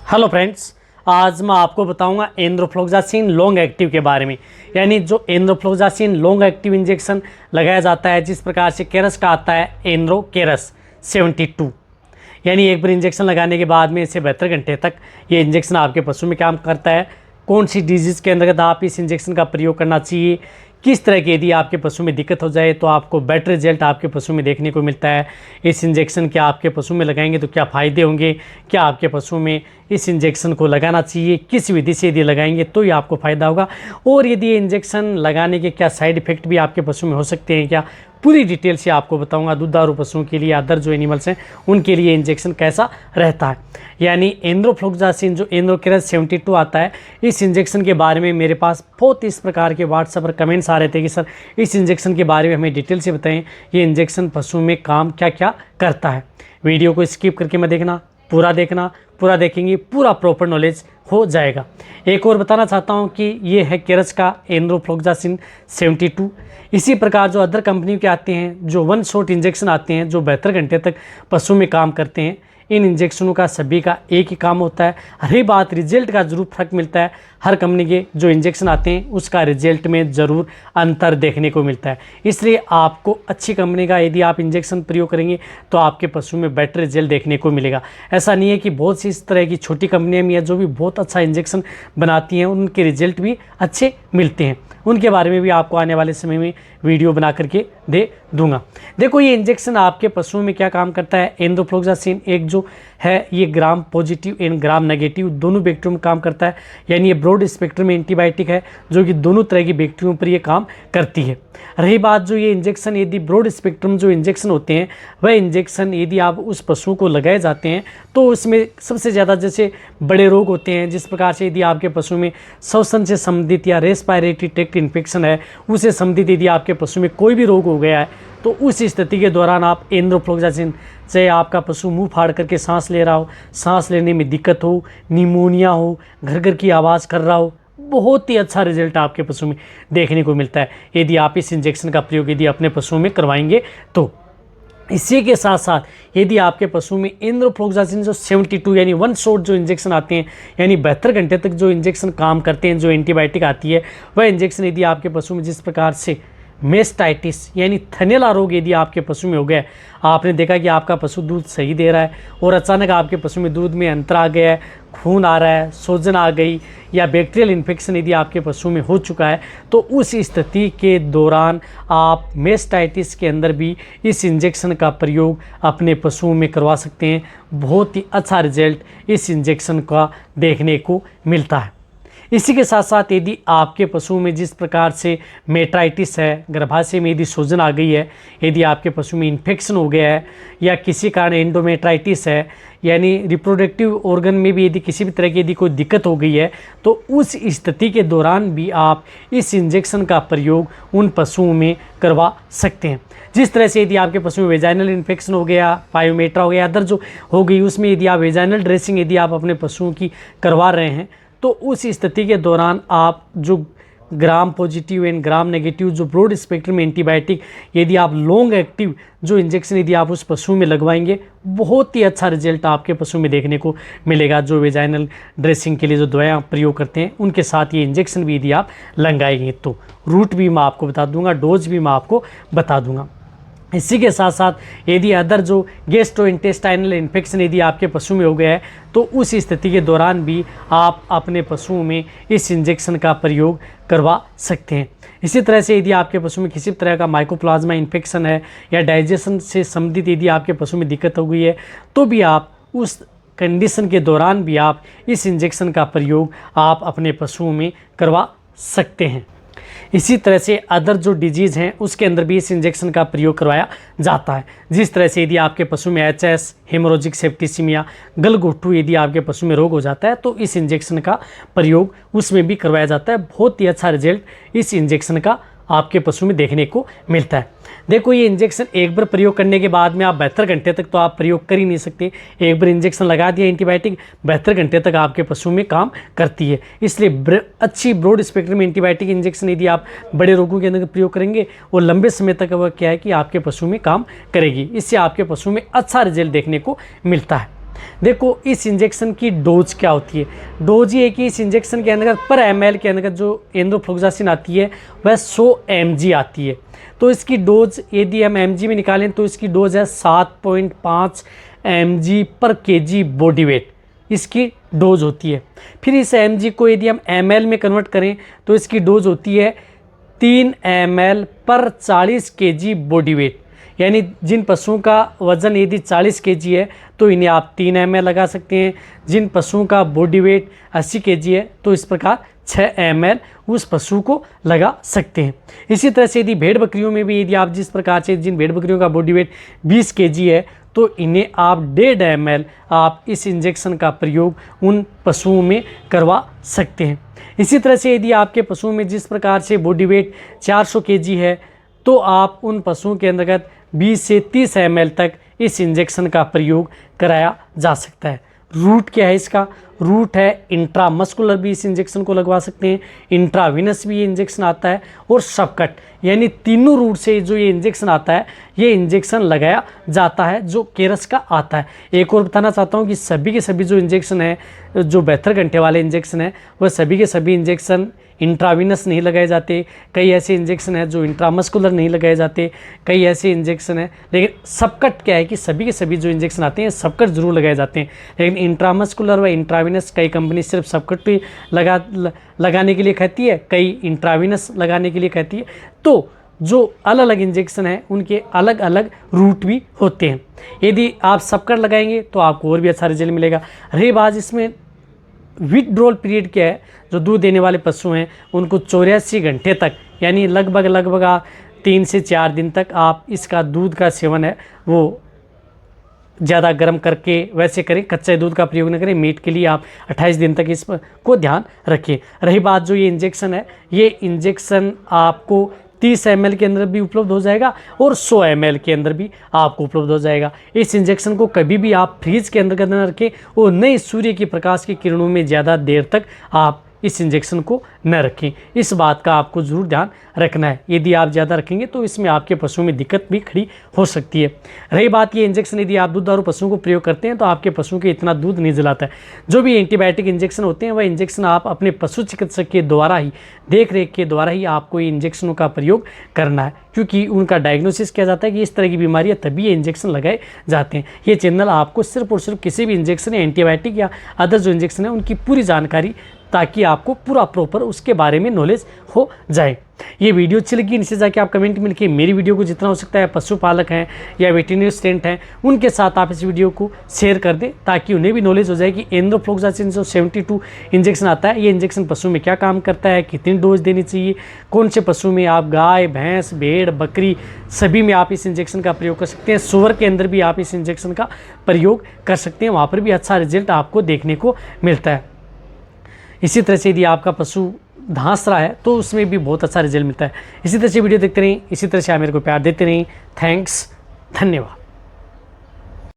Hello friends, आज मैं आपको बताऊंगा एंड्रोफ्लोक्सासिन लॉन्ग एक्टिव के बारे में। यानी जो एंड्रोफ्लोक्सासिन लॉन्ग एक्टिव इंजेक्शन लगाया जाता है, जिस प्रकार से केरस का आता है एंड्रोकेरस 72। यानी एक बार इंजेक्शन लगाने के बाद में इसे 72 घंटे तक ये इंजेक्शन आपके पशु में काम करता है। कौन सी डिजीज़ के अंतर्गत आप इस इंजेक्शन का प्रयोग करना चाहिए, किस तरह की यदि आपके पशु में दिक्कत हो जाए तो आपको बेटर रिजल्ट आपके पशु में देखने को मिलता है। इस इंजेक्शन के आपके पशु में लगाएंगे तो क्या फ़ायदे होंगे, क्या आपके पशु में इस इंजेक्शन को लगाना चाहिए, किस विधि से यदि लगाएंगे तो ये आपको फ़ायदा होगा, और यदि ये इंजेक्शन लगाने के क्या साइड इफ़ेक्ट भी आपके पशु में हो सकते हैं, क्या पूरी डिटेल से आपको बताऊंगा। दुधारू पशुओं के लिए, अदर जो एनिमल्स हैं उनके लिए इंजेक्शन कैसा रहता है। यानी एंड्रोफ्लोक्सासिन जो एंड्रोकेरस 72 आता है, इस इंजेक्शन के बारे में मेरे पास बहुत इस प्रकार के व्हाट्सएप पर कमेंट्स आ रहे थे कि सर इस इंजेक्शन के बारे में हमें डिटेल से बताएं, ये इंजेक्शन पशु में काम क्या क्या करता है। वीडियो को स्किप करके मत देखना, पूरा देखेंगे, पूरा प्रॉपर नॉलेज हो जाएगा। एक और बताना चाहता हूं कि ये है केरस का एंड्रोफ्लोक्सासिन 72। इसी प्रकार जो अदर कंपनी के आते हैं, जो वन शॉट इंजेक्शन आते हैं, जो 72 घंटे तक पशु में काम करते हैं, इन इंजेक्शनों का सभी का एक ही काम होता है। रही बात रिजल्ट का, ज़रूर फर्क मिलता है। हर कंपनी के जो इंजेक्शन आते हैं उसका रिजल्ट में ज़रूर अंतर देखने को मिलता है। इसलिए आपको अच्छी कंपनी का यदि आप इंजेक्शन प्रयोग करेंगे तो आपके पशु में बेटर रिजल्ट देखने को मिलेगा। ऐसा नहीं है कि बहुत सी इस तरह की छोटी कंपनियां भी हैं जो भी बहुत अच्छा इंजेक्शन बनाती हैं, उनके रिजल्ट भी अच्छे मिलते हैं। उनके बारे में भी आपको आने वाले समय में वीडियो बना करके दे दूंगा। देखो, ये इंजेक्शन आपके पशुओं में क्या काम करता है। एंड्रोफ्लोक्सासिन एक जो है ये gram positive and gram negative दोनों बैक्टीरिया में काम करता है। यानी ये ब्रॉड स्पेक्ट्रम एंटीबायोटिक है जो कि दोनों तरह की बैक्टीरियों पर ये काम करती है। रही बात जो ये इंजेक्शन, यदि ब्रॉड स्पेक्ट्रम जो इंजेक्शन होते हैं, वह इंजेक्शन यदि आप उस पशु को लगाए जाते हैं तो उसमें सबसे ज़्यादा जैसे बड़े रोग होते हैं, जिस प्रकार से यदि आपके पशु में श्वसन से संबंधित या रेस्पिरेटरी ट्रैक्ट इन्फेक्शन है, उससे संबंधित यदि आपके पशु में कोई भी रोग हो गया है तो उस स्थिति के दौरान आप एंड्रोफ्लोक्सासिन से, आपका पशु मुंह फाड़ करके सांस ले रहा हो, सांस लेने में दिक्कत हो, निमोनिया हो, घर घर की आवाज़ कर रहा हो, बहुत ही अच्छा रिजल्ट आपके पशु में देखने को मिलता है यदि आप इस इंजेक्शन का प्रयोग यदि अपने पशुओं में करवाएंगे तो। इसी के साथ साथ यदि आपके पशु में एंड्रोफ्लोक्सासिन जो 72 यानी वन शॉट जो इंजेक्शन आते हैं, यानी 72 घंटे तक जो इंजेक्शन काम करते हैं, जो एंटीबायोटिक आती है, वह इंजेक्शन यदि आपके पशु में जिस प्रकार से मेस्टाइटिस यानी थनैला रोग यदि आपके पशु में हो गया है, आपने देखा कि आपका पशु दूध सही दे रहा है और अचानक आपके पशु में दूध में अंतर आ गया है, खून आ रहा है, सूजन आ गई, या बैक्टीरियल इन्फेक्शन यदि आपके पशु में हो चुका है, तो उस स्थिति के दौरान आप मेस्टाइटिस के अंदर भी इस इंजेक्शन का प्रयोग अपने पशुओं में करवा सकते हैं। बहुत ही अच्छा रिजल्ट इस इंजेक्शन का देखने को मिलता है। इसी के साथ साथ यदि आपके पशु में जिस प्रकार से मेट्राइटिस है, गर्भाशय में यदि सूजन आ गई है, यदि आपके पशु में इन्फेक्शन हो गया है, या किसी कारण एंडोमेट्राइटिस है, यानी रिप्रोडक्टिव ऑर्गन में भी यदि किसी भी तरह की यदि कोई दिक्कत हो गई है, तो उस स्थिति के दौरान भी आप इस इंजेक्शन का प्रयोग उन पशुओं में करवा सकते हैं। जिस तरह से यदि आपके पशु में वेजाइनल इन्फेक्शन हो गया, पायोमेट्रा हो गया, अदर जो हो गई, उसमें यदि आप वेजाइनल ड्रेसिंग यदि आप अपने पशुओं की करवा रहे हैं तो उस स्थिति के दौरान आप जो gram positive and gram negative जो ब्रॉड स्पेक्ट्रम एंटीबायोटिक यदि आप लॉन्ग एक्टिव जो इंजेक्शन यदि आप उस पशु में लगवाएंगे, बहुत ही अच्छा रिजल्ट आपके पशु में देखने को मिलेगा। जो वेजाइनल ड्रेसिंग के लिए जो दवाएं प्रयोग करते हैं उनके साथ ये इंजेक्शन भी यदि आप लगाएंगे तो रूट भी मैं आपको बता दूंगा, डोज भी मैं आपको बता दूंगा। इसी के साथ साथ यदि अदर जो गैस्ट्रोइंटेस्टाइनल इन्फेक्शन यदि आपके पशु में हो गया है तो उस स्थिति के दौरान भी आप अपने पशुओं में इस इंजेक्शन का प्रयोग करवा सकते हैं। इसी तरह से यदि आपके पशु में किसी तरह का माइकोप्लाज्मा इन्फेक्शन है या डाइजेशन से संबंधित यदि आपके पशु में दिक्कत हो गई है तो भी आप उस कंडीशन के दौरान भी आप इस इंजेक्शन का प्रयोग आप अपने पशुओं में करवा सकते हैं। इसी तरह से अदर जो डिजीज़ हैं उसके अंदर भी इस इंजेक्शन का प्रयोग करवाया जाता है। जिस तरह से यदि आपके पशु में एचएस, हेमोरेजिक सेप्टिसिमिया, गलघोटू यदि आपके पशु में रोग हो जाता है तो इस इंजेक्शन का प्रयोग उसमें भी करवाया जाता है। बहुत ही अच्छा रिजल्ट इस इंजेक्शन का आपके पशु में देखने को मिलता है। देखो, ये इंजेक्शन एक बार प्रयोग करने के बाद में आप 72 घंटे तक तो आप प्रयोग कर ही नहीं सकते। एक बार इंजेक्शन लगा दिया एंटीबायोटिक, 72 घंटे तक आपके पशु में काम करती है। इसलिए अच्छी ब्रॉड स्पेक्ट्रम एंटीबायोटिक इंजेक्शन यदि आप बड़े रोगों के अंदर प्रयोग करेंगे और लंबे समय तक वह क्या है कि आपके पशु में काम करेगी। इससे आपके पशु में अच्छा रिजल्ट देखने को मिलता है। देखो इस इंजेक्शन की डोज क्या होती है। डोज ये है कि इस इंजेक्शन के अंतर्गत पर ml के अंतर्गत जो एंड्रोफ्लोक्सासिन आती है वह 100 mg आती है। तो इसकी डोज यदि हम mg में निकालें तो इसकी डोज है 7.5 mg पर kg बॉडी वेट, इसकी डोज होती है। फिर इस mg को यदि हम ml में कन्वर्ट करें तो इसकी डोज होती है 3 ml पर 40 kg बॉडी वेट। यानी जिन पशुओं का वज़न यदि 40 kg है तो इन्हें आप 3 ml लगा सकते हैं। जिन पशुओं का बॉडी वेट 80 kg है तो इस प्रकार 6 ml उस पशु को लगा सकते हैं। इसी तरह से यदि भेड़ बकरियों में भी यदि आप जिस प्रकार से जिन भेड़ बकरियों का बॉडी वेट 20 kg है तो इन्हें आप 1.5 ml आप इस इंजेक्शन का प्रयोग उन पशुओं में करवा सकते हैं। इसी तरह से यदि आपके पशुओं में जिस प्रकार से बॉडी वेट 400 kg है तो आप उन पशुओं के अंतर्गत 20 से 30 ml तक इस इंजेक्शन का प्रयोग कराया जा सकता है। रूट क्या है इसका? रूट है इंट्रामस्कुलर भी इस इंजेक्शन को लगवा सकते हैं, इंट्राविनस भी ये इंजेक्शन आता है और सबकट, यानी तीनों रूट से जो ये इंजेक्शन आता है ये इंजेक्शन लगाया जाता है जो केरस का आता है। एक और बताना चाहता हूँ कि सभी के सभी जो इंजेक्शन है, जो 72 घंटे वाले इंजेक्शन है, वह सभी के सभी इंजेक्शन इंट्राविनस नहीं लगाए जाते। कई ऐसे इंजेक्शन हैं जो इंट्रामस्कुलर नहीं लगाए जाते, कई ऐसे इंजेक्शन हैं। लेकिन सबकट क्या है कि सभी के सभी जो इंजेक्शन आते हैं सबकट जरूर लगाए जाते हैं। लेकिन इंट्रामस्कुलर व इंट्राविनस कई कंपनी सिर्फ सबकट पे लगाने के लिए कहती है, कई इंट्राविनस लगाने के लिए कहती है। तो जो अलग अलग इंजेक्शन हैं उनके अलग अलग रूट भी होते हैं। यदि आप सबकट लगाएंगे तो आपको और भी अच्छा रिजल्ट मिलेगा। रही बात इसमें विथड्रॉल पीरियड क्या है, जो दूध देने वाले पशु हैं उनको 84 घंटे तक, यानी लगभग 3 से 4 दिन तक आप इसका दूध का सेवन है वो ज़्यादा गर्म करके वैसे करें, कच्चे दूध का प्रयोग न करें। मीट के लिए आप 28 दिन तक इस को ध्यान रखें। रही बात जो ये इंजेक्शन है, ये इंजेक्शन आपको 30 ml के अंदर भी उपलब्ध हो जाएगा और 100 ml के अंदर भी आपको उपलब्ध हो जाएगा। इस इंजेक्शन को कभी भी आप फ्रीज के अंदर न रखें और नए सूर्य की प्रकाश की किरणों में ज़्यादा देर तक आप इस इंजेक्शन को न रखें। इस बात का आपको ज़रूर ध्यान रखना है। यदि आप ज़्यादा रखेंगे तो इसमें आपके पशुओं में दिक्कत भी खड़ी हो सकती है। रही बात ये इंजेक्शन यदि आप दुधारू पशुओं को प्रयोग करते हैं तो आपके पशुओं के इतना दूध नहीं जलाता है। जो भी एंटीबायोटिक इंजेक्शन होते हैं वह इंजेक्शन आप अपने पशु चिकित्सक के द्वारा ही, देख रेख के द्वारा ही आपको ये इंजेक्शनों का प्रयोग करना है, क्योंकि उनका डायग्नोसिस किया जाता है कि इस तरह की बीमारियाँ तभी ये इंजेक्शन लगाए जाते हैं। ये चैनल आपको सिर्फ और सिर्फ किसी भी इंजेक्शन या एंटीबायोटिक या अदर जो इंजेक्शन है उनकी पूरी जानकारी, ताकि आपको पूरा प्रॉपर उसके बारे में नॉलेज हो जाए। ये वीडियो अच्छी लगी नीचे जाके आप कमेंट में लिखिए। मेरी वीडियो को जितना हो सकता है पशुपालक हैं या वेटरनरी स्टूडेंट हैं उनके साथ आप इस वीडियो को शेयर कर दें, ताकि उन्हें भी नॉलेज हो जाए कि एंड्रोफ्लोक्सासिन जो 72 इंजेक्शन आता है, ये इंजेक्शन पशु में क्या काम करता है, कितनी डोज देनी चाहिए, कौन से पशु में आप गाय, भैंस, भेड़, बकरी सभी में आप इस इंजेक्शन का प्रयोग कर सकते हैं। सूअर के अंदर भी आप इस इंजेक्शन का प्रयोग कर सकते हैं, वहाँ पर भी अच्छा रिजल्ट आपको देखने को मिलता है। इसी तरह से यदि आपका पशु धांस रहा है तो उसमें भी बहुत अच्छा रिजल्ट मिलता है। इसी तरह से वीडियो देखते रहें, इसी तरह से आप मेरे को प्यार देते रहें। थैंक्स, धन्यवाद।